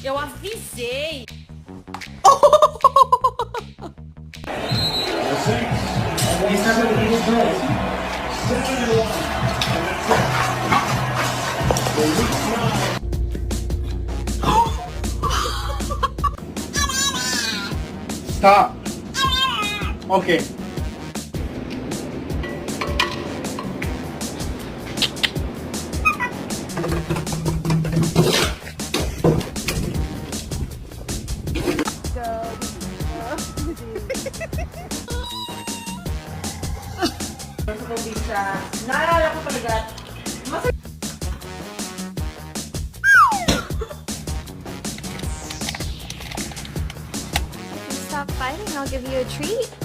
Eu avisei. Stop. Okay. Sa probinsya, naalala ko talaga, Stop fighting, I'll give you a treat.